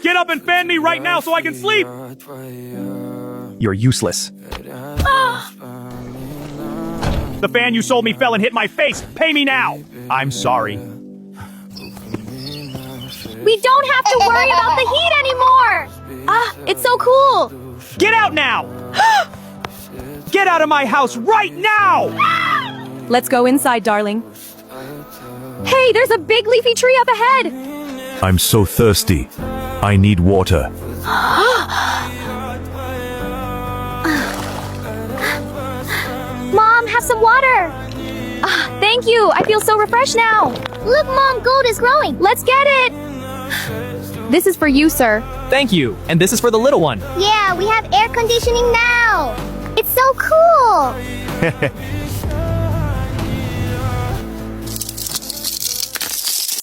Get up and fan me right now so I can sleep! You're useless. The fan you sold me fell and hit my face! Pay me now! I'm sorry. We don't have to worry about the heat anymore! It's so cool! Get out now! Get out of my house right now! Let's go inside, darling. Hey, there's a big leafy tree up ahead! I'm so thirsty. I need water. Mom, have some water! Thank you! I feel so refreshed now! Look, Mom, gold is growing! Let's get it! This is for you, sir. Thank you. And this is for the little one. Yeah, we have air conditioning now! It's so cool!